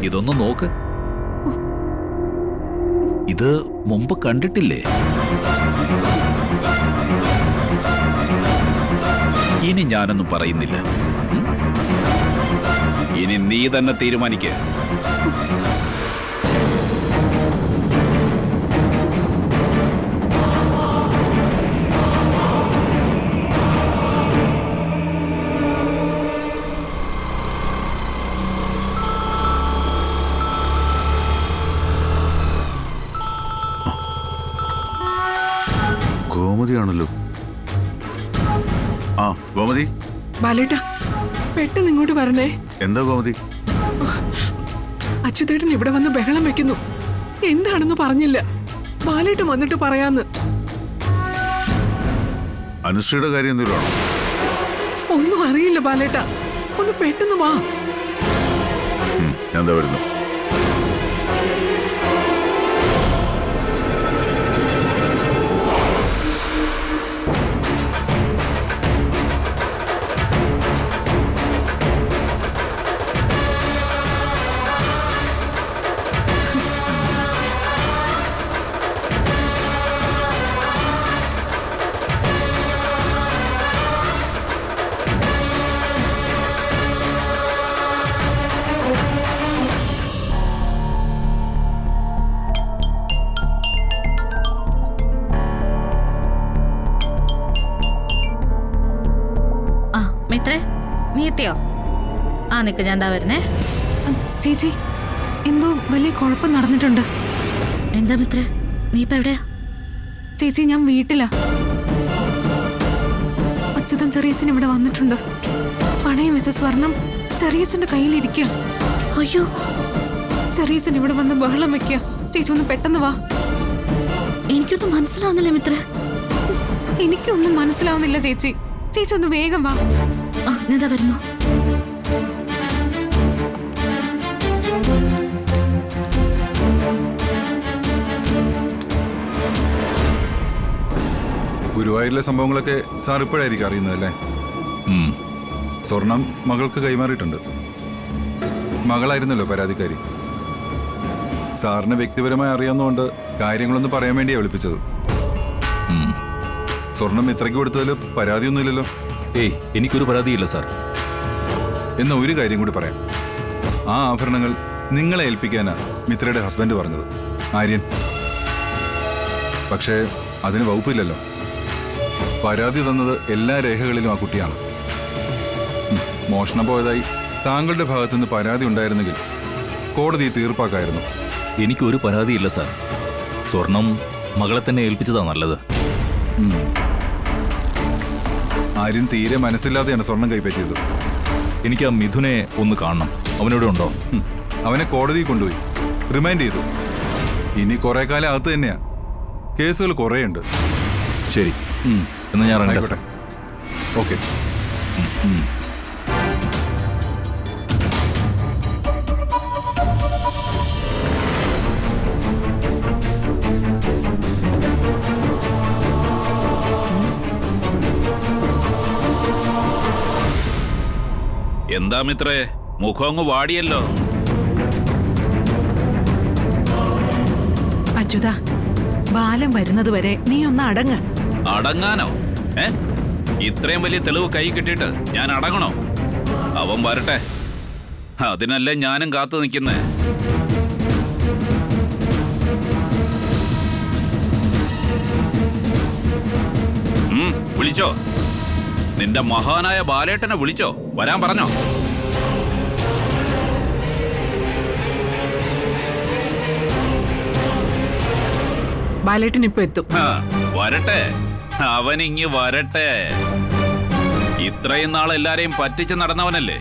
ഇതൊന്ന് നോക്ക്. ഇത് മുമ്പ് കണ്ടിട്ടില്ലേ? ഇനി ഞാനൊന്നും പറയുന്നില്ല. ഇനി നീ തന്നെ തീരുമാനിക്ക. ഗോമതിയാണല്ലോ. ആ ഗോമതി. ബാലേട്ടാ, പെട്ടെന്ന് ഇങ്ങോട്ട് വരണേ. എന്താ ഗോമതി? അച്യുതേട്ടൻ ഇവിടെ വന്ന് ബഹളം വെക്കുന്നു. എന്താണെന്ന് പറഞ്ഞില്ല. ബാലേട്ടൻ വന്നിട്ട് പറയാന്ന്. അനുശ്രീയുടെ കാര്യം എന്തെങ്കിലും ആണോ? ഒന്നും അറിയില്ല ബാലേട്ടാ, ഒന്ന് പെട്ടെന്ന് വാ. ഞാൻ എന്താ വരുന്നു. മിത്രേ, നീ എത്തിയോ? ആ നിക്ക്, ഞാൻ എന്താ വരുന്നേ. ചേച്ചി, എന്തോ വലിയ കുഴപ്പം നടന്നിട്ടുണ്ട്. എന്താ മിത്രേ, നീ ഇപ്പൊ എവിടെയാ? ചേച്ചി, ഞാൻ വീട്ടിലാ. അച്യുതൻ ചെറിയച്ഛൻ ഇവിടെ വന്നിട്ടുണ്ട്. പണയം വെച്ച സ്വർണം ചെറിയച്ഛന്റെ കയ്യിലിരിക്കുക. അയ്യോ, ചെറിയച്ഛൻ ഇവിടെ വന്ന് ബഹളം വെക്കുക. ചേച്ചി ഒന്ന് പെട്ടെന്ന് വാ. എനിക്കൊന്നും മനസ്സിലാവുന്നില്ല മിത്രേ. എനിക്കൊന്നും മനസ്സിലാവുന്നില്ല ചേച്ചി. ചേച്ചി ഒന്ന് വേഗം വാ. ആ ഞാൻ എന്താ വരുന്നു. ഗുരുവായൂരിലെ സംഭവങ്ങളൊക്കെ സാർ ഇപ്പോഴായിരിക്കും അറിയുന്നതല്ലേ? സ്വർണം മകൾക്ക് കൈമാറിയിട്ടുണ്ട്. മകളായിരുന്നല്ലോ പരാതിക്കാരി. സാറിന് വ്യക്തിപരമായി അറിയാവുന്നതുകൊണ്ട് കാര്യങ്ങളൊന്ന് പറയാൻ വേണ്ടിയാണ് വിളിപ്പിച്ചത്. സ്വർണം ഇത്രയ്ക്ക് കൊടുത്തതിൽ പരാതിയൊന്നുമില്ലല്ലോ? ഏയ്, എനിക്കൊരു പരാതിയില്ല സാർ. എന്ന ഒരു കാര്യം കൂടി പറയാം. ആ ആഭരണങ്ങൾ നിങ്ങളെ ഏൽപ്പിക്കാനാ മിത്രയുടെ ഹസ്ബൻഡ് പറഞ്ഞത്, ആര്യൻ. പക്ഷേ അതിന് വകുപ്പില്ലല്ലോ. പരാതി തന്നത് എല്ലാ രേഖകളിലും ആ കുട്ടിയാണ്. മോഷണം പോയതായി താങ്കളുടെ ഭാഗത്തുനിന്ന് പരാതി ഉണ്ടായിരുന്നെങ്കിൽ കോടതി തീർപ്പാക്കായിരുന്നു. എനിക്കൊരു പരാതിയില്ല സാർ. സ്വർണം മകളെ തന്നെ ഏൽപ്പിച്ചതാ നല്ലത്. ആര്യൻ തീരെ മനസ്സില്ലാതെയാണ് സ്വർണം കൈപ്പറ്റിയത്. എനിക്ക് ആ മിഥുനെ ഒന്ന് കാണണം. അവനോട് ഉണ്ടോ? അവനെ കോടതിയിൽ കൊണ്ടുപോയി റിമാൻഡ് ചെയ്തു. ഇനി കുറെ കാലം അകത്ത് തന്നെയാ. കേസുകൾ കുറേയുണ്ട്. ശരി, എന്നാ ഞാൻ ഇറങ്ങട്ടെ സാർ. ഓക്കെ. എന്താ മിത്രേ, മുഖം അങ്ങ് വാടിയല്ലോ. അച്യുത, ബാലം വരുന്നത് വരെ നീ ഒന്ന് അടങ്ങ്. അടങ്ങാനോ? ഇത്രയും വലിയ തെളിവ് കൈ കിട്ടിയിട്ട് ഞാൻ അടങ്ങണോ? അവൻ വരട്ടെ, അതിനല്ലേ ഞാനും കാത്തു നിൽക്കുന്നേ. വിളിച്ചോ? നിന്റെ മഹാനായ ബാലേട്ടനെ വിളിച്ചോ? വരാൻ പറഞ്ഞോ? ബാലേട്ടൻ ഇപ്പൊ എത്തും. വരട്ടെ, അവനിങ്ങി വരട്ടെ. ഇത്രയും നാൾ എല്ലാരെയും പറ്റിച്ച് നടന്നവനല്ലേ.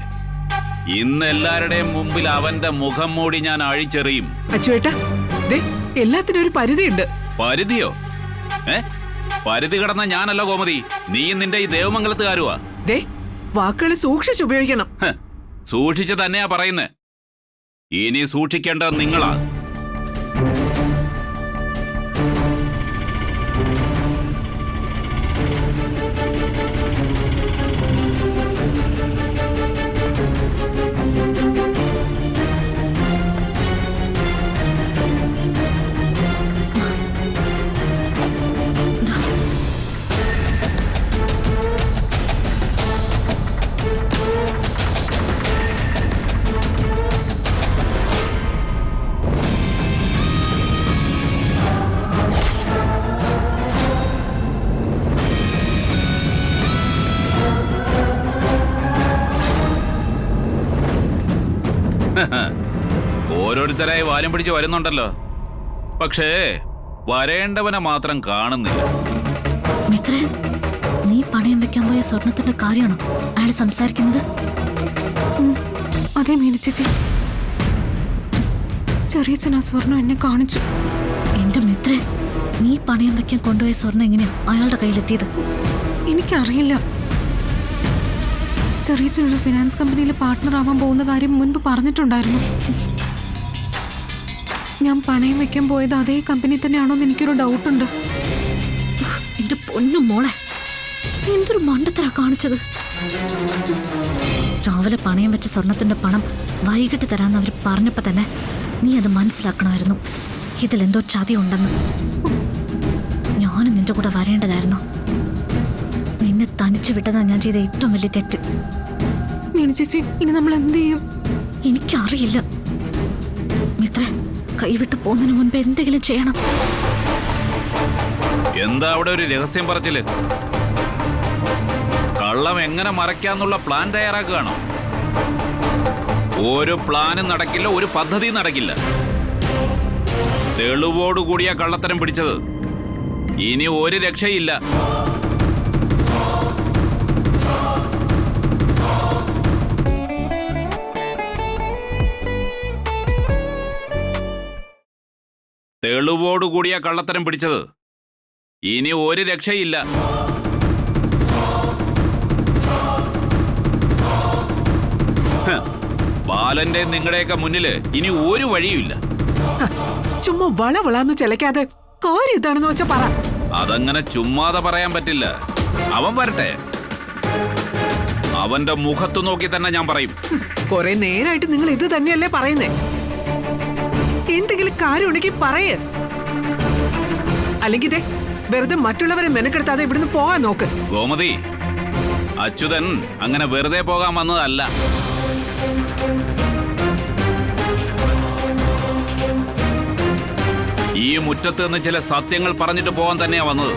ഇന്ന് എല്ലാവരുടെയും മുമ്പിൽ അവന്റെ മുഖം മൂടി ഞാൻ അഴിച്ചെറിയും. അച്ചുവേട്ടാ, എല്ലാത്തിനും ഒരു പരിധിയുണ്ട്. പരിധിയോ? പരിധി കടന്ന ഞാനല്ല ഗോമതി, നീ നിന്റെ ഈ ദേവമംഗലത്തുകാരുവാ. വാക്കുകൾ സൂക്ഷിച്ചുപയോഗിക്കണം. സൂക്ഷിച്ച് തന്നെയാ പറയുന്നേ. ഇനി സൂക്ഷിക്കേണ്ടത് നിങ്ങളാ. ഓരോരുത്തരായി വാലും പിടിച്ച് വരുന്നുണ്ടല്ലോ. പക്ഷേ വരേണ്ടവനെ മാത്രം കാണുന്നില്ല. മിത്രേ, നീ പണയം വെക്കാൻ പോയ സ്വർണത്തിന്റെ കാര്യമാണോ അയാൾ സംസാരിക്കുന്നത്? അതേ മീനു ചേച്ചി, ചെറിയച്ഛൻ ആ സ്വർണം എന്നെ കാണിച്ചു. എന്റെ മിത്രേ, നീ പണയം വെക്കാൻ കൊണ്ടുപോയ സ്വർണം എങ്ങനെയാ അയാളുടെ കയ്യിലെത്തിയത്? എനിക്കറിയില്ല. ചെറിയച്ഛൻ ഒരു ഫിനാൻസ് കമ്പനിയിൽ പാർട്ട്ണർ ആവാൻ പോകുന്ന കാര്യം മുൻപ് പറഞ്ഞിട്ടുണ്ടായിരുന്നു. ഞാൻ പണയം വെക്കാൻ പോയത് അതേ കമ്പനി തന്നെയാണോ എന്ന് എനിക്കൊരു ഡൗട്ടുണ്ട്. എന്റെ പൊന്നു മോളെ, എന്തൊരു മണ്ടത്തരാ കാണിച്ചത്. രാവിലെ പണയം വെച്ച സ്വർണത്തിന്റെ പണം വൈകിട്ട് തരാന്ന് അവർ പറഞ്ഞപ്പോ തന്നെ നീ അത് മനസ്സിലാക്കണമായിരുന്നു. ഇതിലെന്തോ ചതി ഉണ്ടെന്ന്. ഞാനും നിന്റെ കൂടെ വരേണ്ടതായിരുന്നു. നിന്നെ തനിച്ചു വിട്ടതാ ഞാൻ ചെയ്ത ഏറ്റവും വലിയ തെറ്റ്. മീനു ചേച്ചി, ഇനി നമ്മൾ എന്ത് ചെയ്യും? എനിക്കറിയില്ല മിത്ര, കൈവിട്ട് പോകുന്നതിന് മുൻപ് എന്തെങ്കിലും ചെയ്യണം. എന്താ അവിടെ ഒരു രഹസ്യം പറച്ചില്? കള്ളം എങ്ങനെ മറയ്ക്കാന്നുള്ള പ്ലാൻ തയ്യാറാക്കുകയാണോ? ഒരു പ്ലാനും നടക്കില്ല, ഒരു പദ്ധതി നടക്കില്ല. തെളിവോടുകൂടിയ കള്ളത്തരം പിടിച്ചത്. ഇനി ഒരു രക്ഷയില്ല. തെളിവോടുകൂടിയ കള്ളത്തരം പിടിച്ചത്. ഇനി ഒരു രക്ഷയില്ല. ബാലന്റെ നിങ്ങളുടെയൊക്കെ മുന്നില് ഇനി ഒരു വഴിയുമില്ല. ചുമ്മാ വളവളാന്ന് ചിലക്കാതെ കാര്യം ഇതാണെന്ന് വെച്ചാ പറ. അതങ്ങനെ ചുമ്മാതെ പറയാൻ പറ്റില്ല. അവൻ വരട്ടെ, അവന്റെ മുഖത്തു നോക്കി തന്നെ ഞാൻ പറയും. കൊറേ നേരായിട്ട് നിങ്ങൾ ഇത് തന്നെയല്ലേ പറയുന്നേ? എന്തെങ്കിലും കാര്യം ഉണ്ടെങ്കിൽ പറയേ. അല്ലെങ്കിൽ വെറുതെ മറ്റുള്ളവരെ മെനക്കെടുത്താതെ ഇവിടുന്ന് പോകാൻ നോക്ക്. ഗോമതി, അച്യുതൻ അങ്ങനെ വെറുതെ പോകാൻ വന്നതല്ല. ഈ മുറ്റത്ത് നിന്ന് ചില സത്യങ്ങൾ പറഞ്ഞിട്ട് പോകാൻ തന്നെയാ വന്നത്.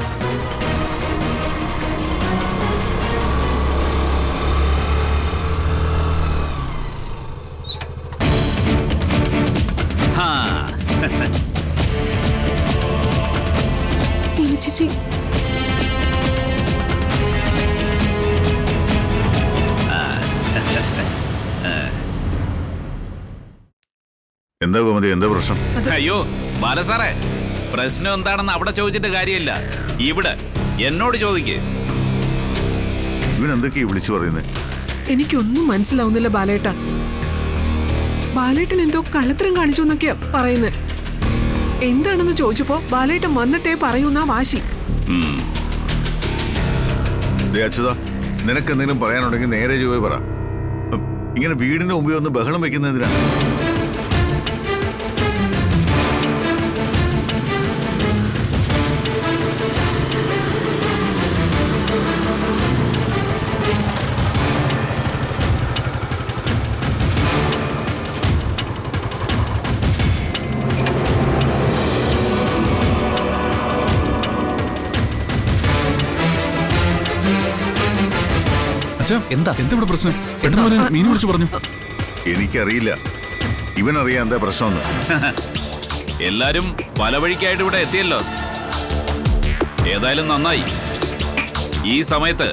മീനു ചേച്ചി, എന്താ ഗോമതി, എന്താ പ്രശ്നം? അയ്യോ ബാലസാറേ, പ്രശ്നം എന്താണെന്ന് അവിടെ ചോദിച്ചിട്ട് കാര്യമില്ല. ഇവിടെ എന്നോട് ചോദിക്കേ. ഇവൻ എന്തൊക്കെയാ വിളിച്ചു പറയുന്നത്? എനിക്കൊന്നും മനസ്സിലാവുന്നില്ല ബാലേട്ട. ബാലേട്ടൻ എന്തോ കള്ളത്തരം കാണിച്ചു എന്നൊക്കെയാ പറയുന്നത്. എന്താണെന്ന് ചോദിച്ചപ്പോ ബാലേട്ടൻ വന്നിട്ടേ പറയൂന്നാ വാശി. അച്യുത, നിനക്ക് എന്തെങ്കിലും പറയാനുണ്ടെങ്കിൽ നേരെ ചൊവ്വേ പറ. ഇങ്ങനെ വീടിന്റെ മുമ്പിൽ ഒന്ന് ബഹളം വെക്കുന്നതിനാണ്. എന്താ ഇവിടെ പ്രശ്നം? മീനു വിളിച്ചു പറഞ്ഞു. എനിക്കറിയില്ല, ഇവനറിയാം എന്താ പ്രശ്നമെന്ന്. എല്ലാരും പല വഴിക്കായിട്ട് ഇവിടെ എത്തിയല്ലോ. ഏതായാലും നന്നായി. ഈ സമയത്ത്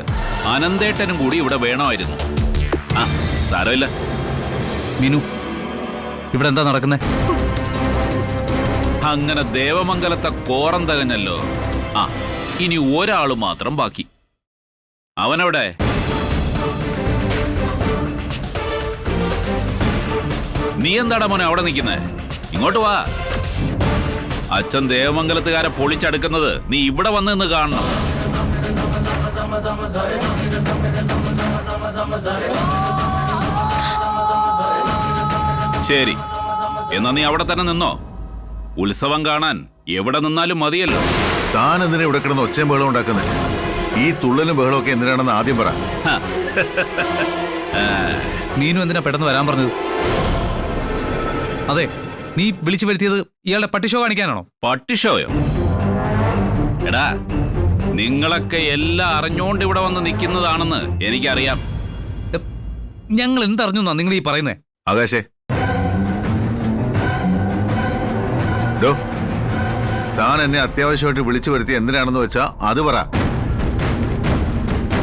അനന്തേട്ടനും കൂടി ഇവിടെ വേണമായിരുന്നു. ആ സാരമില്ല. മീനു, ഇവിടെ എന്താ നടക്കുന്നേ? അങ്ങനെ ദേവമംഗലത്തെ കോറം തകഞ്ഞല്ലോ. ആ ഇനി ഒരാള് മാത്രം ബാക്കി. അവനവിടെ? നീ എന്താടാ മോനെ അവിടെ നിൽക്കുന്നേ? ഇങ്ങോട്ട് വാ. അച്ഛൻ ദേവമംഗലത്തുകാരെ പൊളിച്ചടുക്കുന്നത് നീ ഇവിടെ വന്ന് നിന്ന് കാണണം. ശരി, എന്നാ നീ അവിടെ തന്നെ നിന്നോ. ഉത്സവം കാണാൻ എവിടെ നിന്നാലും മതിയല്ലോ. താൻ എന്തിനാ ഇവിടെ കിടന്ന് ഒച്ചയും ബഹളം ഉണ്ടാക്കുന്നത്? ഈ തുള്ളലും ബഹളവും ഒക്കെ എന്തിനാണെന്ന് ആദ്യം പറ. മീനു എന്തിനാ പെട്ടെന്ന് വരാൻ പറഞ്ഞത്? അതെ, നീ വിളിച്ചു വരുത്തിയത് ഇയാളുടെ പട്ടിഷോ കാണിക്കാനാണോ? പട്ടിഷോയോ? എടാ, നിങ്ങളൊക്കെ എല്ലാം അറിഞ്ഞോണ്ട് ഇവിടെ വന്ന് നിൽക്കുന്നതാണെന്ന് എനിക്കറിയാം. ഞങ്ങൾ എന്തറിഞ്ഞു നിങ്ങൾ ഈ പറയുന്നേ? ആകാശേ, ഡോ, താൻ എന്നെ അത്യാവശ്യമായിട്ട് വിളിച്ചു വരുത്തി എന്തിനാണെന്ന് വെച്ചാ അത് പറ.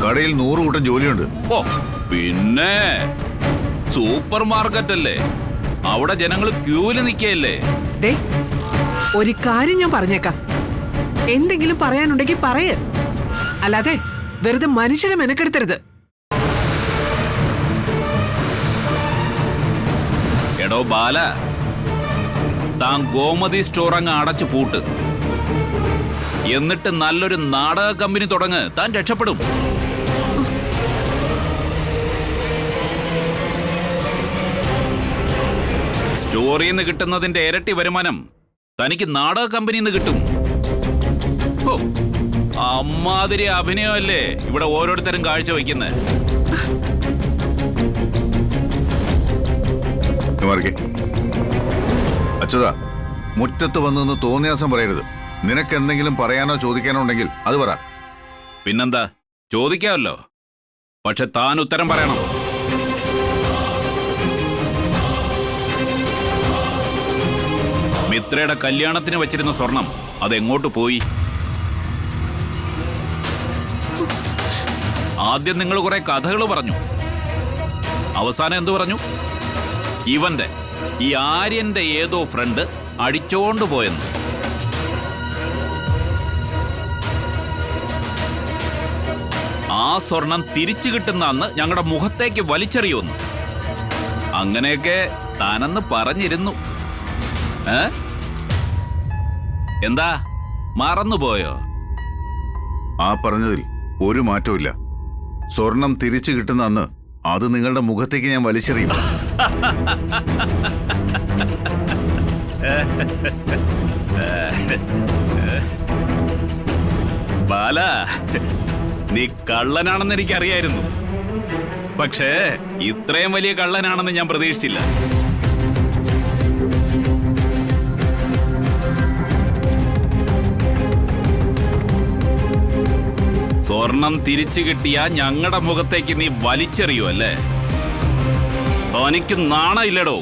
കടയിൽ 100 കൂട്ടം ജോലിയുണ്ട്. ഓ പിന്നെ സൂപ്പർ മാർക്കറ്റ് അല്ലേ, അവിടെ ജനങ്ങൾ ക്യൂവില് നിൽക്കയല്ലേ. ദേ, ഒരു കാര്യം ഞാൻ പറഞ്ഞേക്കാം. എന്തെങ്കിലും പറയാനുണ്ടെങ്കിൽ പറയ്, അല്ലാതെ വെറുതെ മനുഷ്യനെ മെനക്കെടുത്തരുത്. എടോ ബാല, താൻ ഗോമതി സ്റ്റോർ അങ്ങ് അടച്ചു പൂട്ട്. എന്നിട്ട് നല്ലൊരു നാടക കമ്പനി തുടങ്ങ്, താൻ രക്ഷപ്പെടും. സ്റ്റോറിൽ നിന്ന് കിട്ടുന്നതിന്റെ ഇരട്ടി വരുമാനം തനിക്ക് നാടക കമ്പനിയിൽ നിന്ന് കിട്ടും. ഓ, അമ്മാതിരി അഭിനയമല്ലേ ഇവിടെ ഓരോരുത്തരും കാഴ്ചവെക്കുന്നത്. അച്യുത, മുറ്റത്ത് വന്നു തോന്നിയാസം പറയരുത്. നിനക്ക് എന്തെങ്കിലും പറയാനോ ചോദിക്കാനോ ഉണ്ടെങ്കിൽ അത് പറ. പിന്നെന്താ, ചോദിക്കാമല്ലോ, പക്ഷെ താൻ ഉത്തരം പറയണം. മിത്രയുടെ കല്യാണത്തിന് വെച്ചിരുന്ന സ്വർണം അതെങ്ങോട്ട് പോയി? ആദ്യം നിങ്ങൾ കുറെ കഥകൾ പറഞ്ഞു, അവസാനം എന്തു പറഞ്ഞു? ഇവന്റെ ഈ ആര്യന്റെ ഏതോ ഫ്രണ്ട് അടിച്ചോണ്ട് പോയെന്ന്. ആ സ്വർണം തിരിച്ചു കിട്ടുന്ന അന്ന് ഞങ്ങളുടെ മുഖത്തേക്ക് വലിച്ചെറിയുമെന്ന്. അങ്ങനെയൊക്കെ താനെന്ന് പറഞ്ഞിരുന്നു. എന്താ മറന്നുപോയോ? ആ പറഞ്ഞതിൽ ഒരു മാറ്റവും. സ്വർണം തിരിച്ചു കിട്ടുന്ന അന്ന് അത് നിങ്ങളുടെ മുഖത്തേക്ക് ഞാൻ വലിച്ചെറിയും. ബാല, നീ കള്ളനാണെന്ന് എനിക്കറിയായിരുന്നു, പക്ഷേ ഇത്രയും വലിയ കള്ളനാണെന്ന് ഞാൻ പ്രതീക്ഷിച്ചില്ല. സ്വർണം തിരിച്ചു കിട്ടിയ ഞങ്ങളുടെ മുഖത്തേക്ക് നീ വലിച്ചെറിയൂ അല്ലേ? തനിക്ക് നാണമില്ലടോ.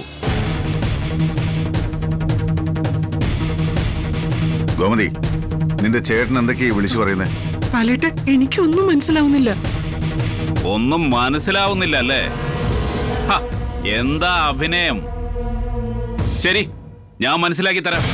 ഗോമതി, നിന്റെ ചേട്ടൻ എന്തൊക്കെയാ വിളിച്ചു പറയുന്നേ? ബാലേട്ട, എനിക്കൊന്നും മനസ്സിലാവുന്നില്ല. ഒന്നും മനസ്സിലാവുന്നില്ല അല്ലേ? എന്താ അഭിനയം? ശരി, ഞാൻ മനസ്സിലാക്കി തരാം.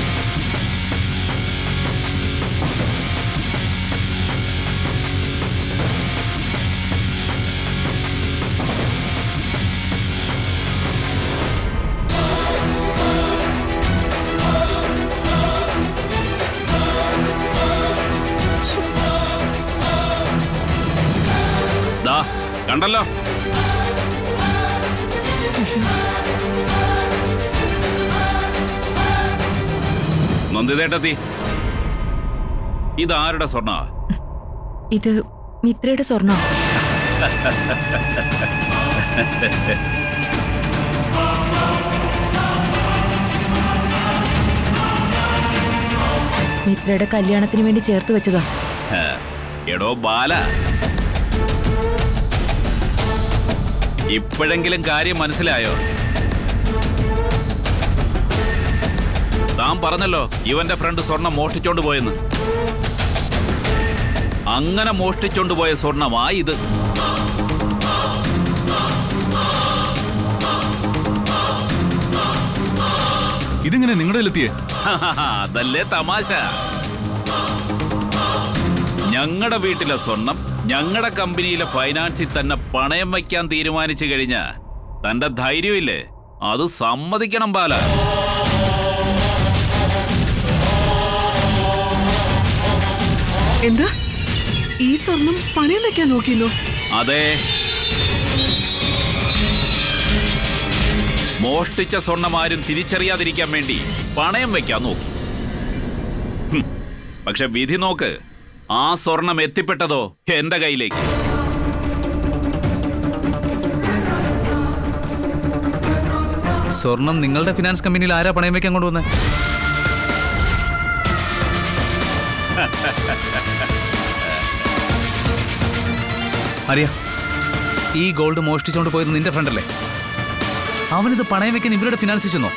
കണ്ടല്ലോ, നന്ദിതേട്ടത്തി, ഇതാരുടെ സ്വർണ്ണ? ഇത് മിത്രയുടെ സ്വർണം. മിത്രയുടെ കല്യാണത്തിന് വേണ്ടി ചേർത്ത് വെച്ചതാ. എടോ ബാല, ഇപ്പോഴെങ്കിലും കാര്യം മനസ്സിലായോ? താൻ പറഞ്ഞല്ലോ ഇവന്റെ ഫ്രണ്ട് സ്വർണം മോഷ്ടിച്ചോണ്ട് പോയെന്ന്. അങ്ങനെ മോഷ്ടിച്ചോണ്ട് പോയ സ്വർണമാ ഇത്. ഇതെങ്ങനെ നിങ്ങളുടെ എത്തിയേ? അതല്ലേ തമാശ. ഞങ്ങളുടെ വീട്ടിലെ സ്വർണം ഞങ്ങളുടെ കമ്പനിയിലെ ഫൈനാൻസിൽ തന്നെ പണയം വയ്ക്കാൻ തീരുമാനിച്ചു കഴിഞ്ഞ തന്റെ ധൈര്യമില്ലേ, അത് സമ്മതിക്കണം ബാല. എന്താ, ഈ സ്വർണം പണയം വെക്കാൻ നോക്കിയെന്നോ? അതെ, മോഷ്ടിച്ച സ്വർണം ആരും തിരിച്ചറിയാതിരിക്കാൻ വേണ്ടി പണയം വെക്കാൻ നോക്കി. പക്ഷെ വിധി നോക്ക്, ആ സ്വർണം എത്തിപ്പെട്ടതോ എന്റെ കയ്യിലേക്ക്. സ്വർണം നിങ്ങളുടെ ഫിനാൻസ് കമ്പനിയിൽ ആരാ പണയം വെക്കാൻ കൊണ്ടുവന്നേ? അറിയാ, ഈ ഗോൾഡ് മോഷ്ടിച്ചോണ്ട് പോയത് നിന്റെ ഫ്രണ്ടല്ലേ? അവനിത് പണയം വെക്കാൻ ഇവരുടെ ഫിനാൻസിൽ ചെന്നോ?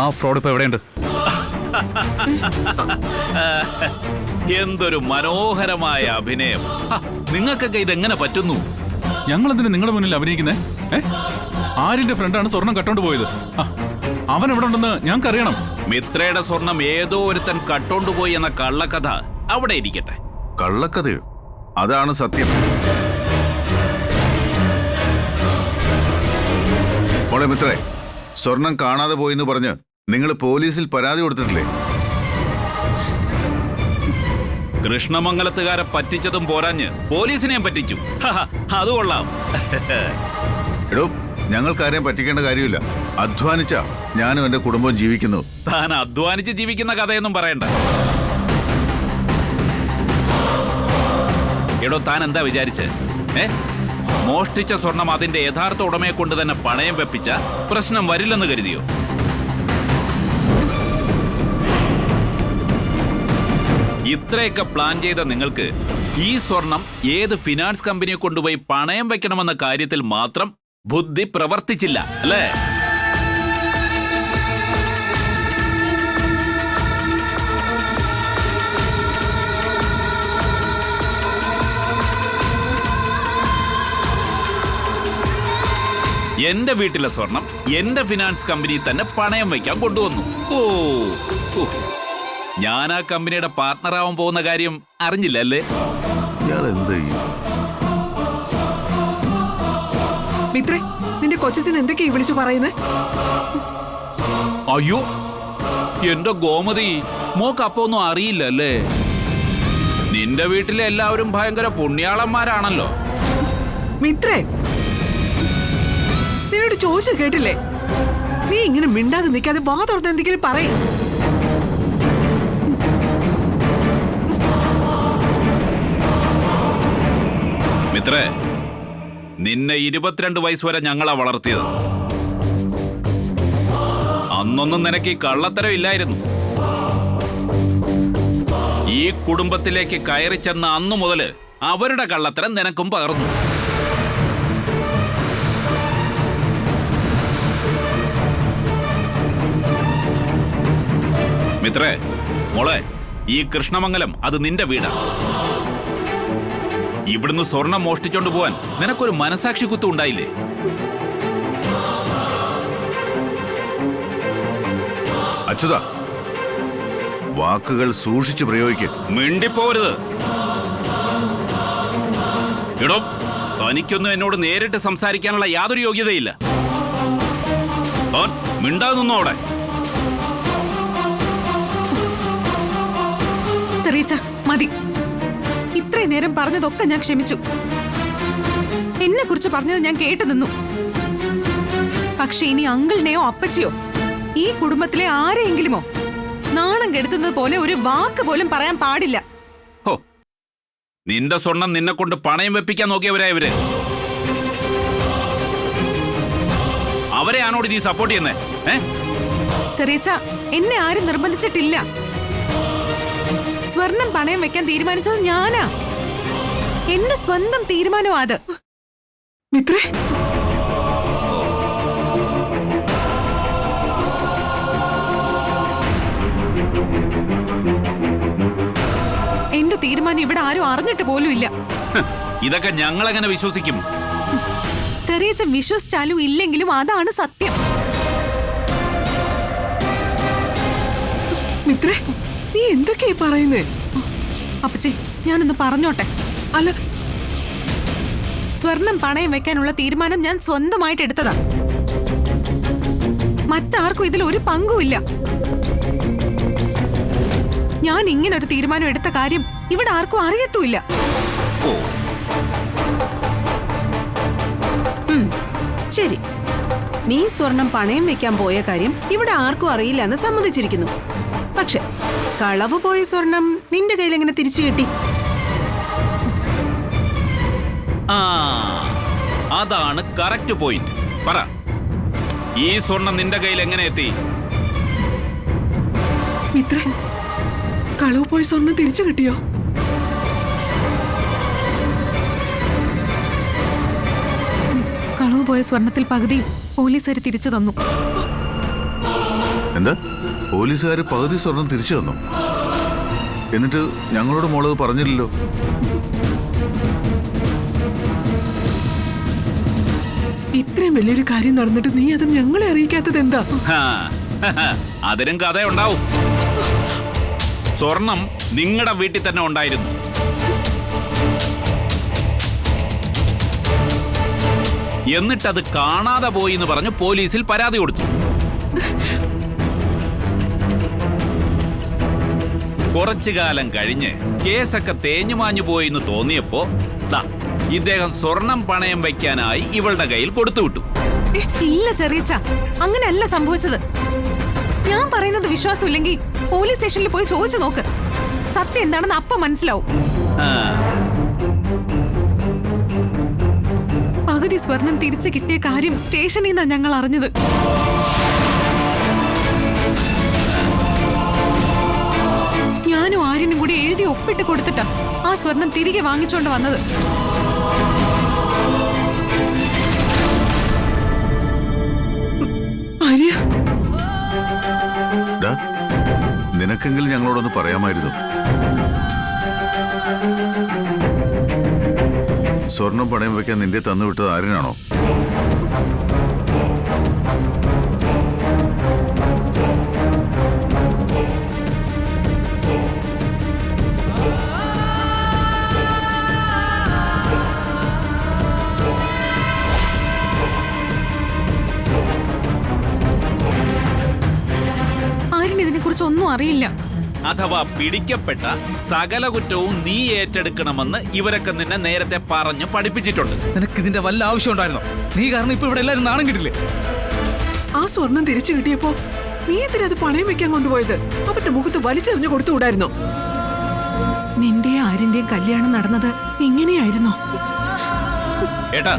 ആ ഫ്രോഡ് ഇപ്പൊ എവിടെയുണ്ട്? എന്തൊരു മനോഹരമായ അഭിനയം. നിങ്ങൾക്കൊക്കെ ഇതെങ്ങനെ പറ്റുന്നു? ഞങ്ങൾ എന്തിനാ നിങ്ങളുടെ മുന്നിൽ അഭിനയിക്കുന്നേ? ആരിന്റെ ഫ്രണ്ടാണ് സ്വർണം കട്ടോണ്ട് പോയത്? അവൻ എവിടെ ഉണ്ടെന്ന് ഞങ്ങൾക്ക് അറിയണം. മിത്രയുടെ സ്വർണം ഏതോ ഒരുത്തൻ കട്ടോണ്ടുപോയി എന്ന കള്ളക്കഥ അവിടെ ഇരിക്കട്ടെ. കള്ളക്കഥയോ? അതാണ് സത്യം. മോളെ മിത്രേ, സ്വർണം കാണാതെ പോയെന്ന് പറഞ്ഞ് നിങ്ങൾ പോലീസിൽ പരാതി കൊടുത്തിട്ടില്ലേ? കൃഷ്ണമംഗലത്തുകാരെ പറ്റിച്ചതും പോരാഞ്ഞ് പോലീസിനെയും പറ്റിച്ചു. അത് കൊള്ളാം. എടോ, ഞങ്ങൾക്കാരെയും പറ്റിക്കേണ്ട കാര്യമില്ല. അധ്വാനിച്ച ഞാനും എന്റെ കുടുംബവും ജീവിക്കുന്നു. താൻ അധ്വാനിച്ച് ജീവിക്കുന്ന കഥയൊന്നും പറയണ്ട. എടോ, താൻ എന്താ വിചാരിച്ച്? മോഷ്ടിച്ച സ്വർണം അതിന്റെ യഥാർത്ഥ ഉടമയെ കൊണ്ട് തന്നെ പണയം വെപ്പിച്ച പ്രശ്നം വരില്ലെന്ന് കരുതിയോ? ഇത്രയൊക്കെ പ്ലാൻ ചെയ്ത നിങ്ങൾക്ക് ഈ സ്വർണം ഏത് ഫിനാൻസ് കമ്പനിയെ കൊണ്ടുപോയി പണയം വെക്കണമെന്ന കാര്യത്തിൽ മാത്രം ബുദ്ധി പ്രവർത്തിച്ചില്ല, അല്ലേ? എന്റെ വീട്ടിലെ സ്വർണം എന്റെ ഫിനാൻസ് കമ്പനിയിൽ തന്നെ പണയം വയ്ക്കാൻ കൊണ്ടുവന്നു. ഓ, ഞാൻ ആ കമ്പനിയുടെ പാർട്ട്ണറാവാൻ പോകുന്ന കാര്യം അറിഞ്ഞില്ല, അല്ലേ? ഇയാൾ എന്ത് ചെയ്യും? മിത്രേ, നിന്റെ കൊച്ചച്ഛൻ എന്തൊക്കെയാ വിളിച്ചു പറയുന്നേ? അയ്യോ, എന്റെ ഗോമതി, മോക്ക് അപ്പൊ ഒന്നും അറിയില്ല അല്ലേ? നിന്റെ വീട്ടിലെ എല്ലാവരും ഭയങ്കര പുണ്യാളന്മാരാണല്ലോ. മിത്രേ, നിന്നോട് ചോദിച്ചു കേട്ടില്ലേ? നീ ഇങ്ങനെ മിണ്ടാതെ നിൽക്കാതെ വാ തുറന്ന് എന്തെങ്കിലും പറയും. മിത്രേ, നിന്നെ 22 വയസ്സ് വരെ ഞങ്ങളാ വളർത്തിയത്. അന്നൊന്നും നിനക്ക് ഈ കള്ളത്തരം ഇല്ലായിരുന്നു. ഈ കുടുംബത്തിലേക്ക് കയറി ചെന്ന അന്നു മുതല് അവരുടെ കള്ളത്തരം നിനക്കും പകർന്നു. മിത്രേ, മോളെ, ഈ കൃഷ്ണമംഗലം അത് നിന്റെ വീടാ. ഇവിടുന്ന് സ്വർണം മോഷ്ടിച്ചോണ്ട് പോവാൻ നിനക്കൊരു മനസാക്ഷി കുത്തും ഉണ്ടായില്ലേ? അച്യുത, വാക്കുകൾ സൂക്ഷിച്ചു പ്രയോഗിക്കുക. മിണ്ടിപ്പോരുത്. എടോ, തനിക്കൊന്നും എന്നോട് നേരിട്ട് സംസാരിക്കാനുള്ള യാതൊരു യോഗ്യതയില്ല. മിണ്ടാതെ നിന്നോ അവിടെ. ചെറിയച്ച, മതി. ഇത്രയും നേരം പറഞ്ഞതൊക്കെ ഞാൻ ക്ഷമിച്ചു. എന്നെ കുറിച്ച് പറഞ്ഞത് ഞാൻ കേട്ടു നിന്നു. പക്ഷെ ഇനി അങ്കിളിനെയോ അപ്പച്ചിയോ ഈ കുടുംബത്തിലെ ആരെയെങ്കിലുമോ നാണം കെടുത്തുന്നത് പോലെ ഒരു വാക്ക് പോലും പറയാൻ പാടില്ല. ഹോ, നിന്റെ സ്വർണം നിന്നെ കൊണ്ട് പണയം വെപ്പിക്കാൻ നോക്കിയവരാ ഇവര്. അവരെയാണോട് നീ സപ്പോർട്ട് ചെയ്യുന്നേ? ചെറിയച്ച, എന്നെ ആരും നിർബന്ധിച്ചിട്ടില്ല. സ്വർണം പണയം വെക്കാൻ തീരുമാനിച്ചത് ഞാനാ. എന്റെ സ്വന്തം തീരുമാനം അത്. മിത്രേ, എന്റെ തീരുമാനം ഇവിടെ ആരും അറിഞ്ഞിട്ട് പോലും ഇല്ല. ഇതൊക്കെ ഞങ്ങളെങ്ങനെ വിശ്വസിക്കും? ചെറിയച്ച വിശ്വസിച്ചാലും ഇല്ലെങ്കിലും അതാണ് സത്യം. മിത്രേ, നീ എന്തൊക്കെയാ പറയുന്നേ? അപ്പച്ചി, ഞാനൊന്ന് പറഞ്ഞോട്ടെ. അല്ല, സ്വർണം പണയം വെക്കാനുള്ള തീരുമാനം ഞാൻ സ്വന്തമായിട്ട് എടുത്തതാ. മറ്റാർക്കും ഇതിൽ ഒരു പങ്കുമില്ല. ഞാൻ ഇങ്ങനൊരു തീരുമാനം എടുത്ത കാര്യം ഇവിടെ ആർക്കും അറിയത്തുമില്ല. ശരി, നീ സ്വർണം പണയം വെക്കാൻ പോയ കാര്യം ഇവിടെ ആർക്കും അറിയില്ല എന്ന് സമ്മതിച്ചിരിക്കുന്നു. പക്ഷെ കളവ് പോയ സ്വർണം നിന്റെ കയ്യിൽ എങ്ങനെ തിരിച്ചു കിട്ടി? അതാണ് കറക്റ്റ് പോയിന്റ്. പറ, ഈ സ്വർണം നിന്റെ കയ്യിൽ എങ്ങനെ എത്തി? മിത്രേ, കളവ് പോയ സ്വർണം തിരിച്ചു കിട്ടിയോ? കളവ് പോയ സ്വർണത്തിൽ പകുതി പോലീസുകാർ തിരിച്ചു തന്നു. എന്താ പോലീസുകാർ പകുതി സ്വർണം തിരിച്ചു തന്നു? എന്നിട്ട് ഞങ്ങളോട് മോളത് പറഞ്ഞില്ലല്ലോ. ഇത്രയും വലിയൊരു കാര്യം നടന്നിട്ട് നീ അത് ഞങ്ങളെ അറിയിക്കാത്തത് എന്താ? ഹാ, അതിനും കഥയുണ്ടാവും. സ്വർണം നിങ്ങളുടെ വീട്ടിൽ തന്നെ ഉണ്ടായിരുന്നു. എന്നിട്ടത് കാണാതെ പോയി എന്ന് പറഞ്ഞ് പോലീസിൽ പരാതി കൊടുത്തു. കുറച്ചു കാലം കഴിഞ്ഞ് കേസൊക്കെ തേഞ്ഞുമാഞ്ഞു പോയി എന്ന് തോന്നിയപ്പോ ദാ ഇദ്ദേഹം സ്വർണം പണയം വയ്ക്കാനായി ഇവളുടെ കയ്യിൽ കൊടുത്തുവിട്ടു. ഇല്ല ചെറിയച്ച, അങ്ങനെയല്ല സംഭവിച്ചത്. ഞാൻ പറയുന്നത് വിശ്വാസമില്ലെങ്കിൽ പോലീസ് സ്റ്റേഷനിൽ പോയി ചോദിച്ചു നോക്ക്. സത്യം എന്താണെന്ന് അപ്പ മനസ്സിലാവും. പകുതി സ്വർണം തിരിച്ചു കിട്ടിയ കാര്യം സ്റ്റേഷനിൽ നിന്നാണ് ഞങ്ങൾ അറിഞ്ഞത്. ഞാനും ആര്യനും കൂടി എഴുതി ഒപ്പിട്ട് കൊടുത്തിട്ടാ ആ സ്വർണം തിരികെ വാങ്ങിച്ചോണ്ട് വന്നത്. ആര്യ, ഡാ, നിനക്കെങ്കിലും ഞങ്ങളോടൊന്ന് പറയാമായിരുന്നു. സ്വർണം പണയം വെക്കാൻ നിന്റെ തന്നുവിട്ടത് ആര്യനാണോ? ആര്യന് ഇതിനെക്കുറിച്ച് ഒന്നും അറിയില്ല. അഥവാ പിടിക്കപ്പെട്ട സകല കുറ്റവും നീ ഏറ്റെടുക്കണമെന്ന് ഇവരൊക്കെ നിന്നെ നേരത്തെ പറഞ്ഞ് പഠിപ്പിച്ചിട്ടുണ്ട്. നിനക്ക് ഇതിന്റെ വല്ല ആവശ്യം ഉണ്ടായിരുന്നോ? നീ കാരണം ഇപ്പൊ ഇവിടെ എല്ലാവരും നാണം കിട്ടില്ലേ? ആ സ്വർണം തിരിച്ചു കിട്ടിയപ്പോ നീ എന്തിനാ അത് പണയം വെക്കാൻ കൊണ്ടുപോയത്? അവരുടെ മുഖത്ത് വലിച്ചെറിഞ്ഞു കൊടുത്തുകൂടായിരുന്നോ? നിന്റെയും ആര്യന്റെയും കല്യാണം നടന്നത് ഇങ്ങനെയായിരുന്നോ? ഏട്ടാ,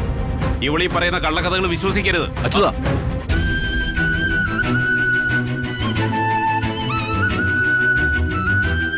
ഇവളീ പറയുന്ന കള്ളക്കഥകൾ വിശ്വസിക്കരുത്. അച്യുതാ,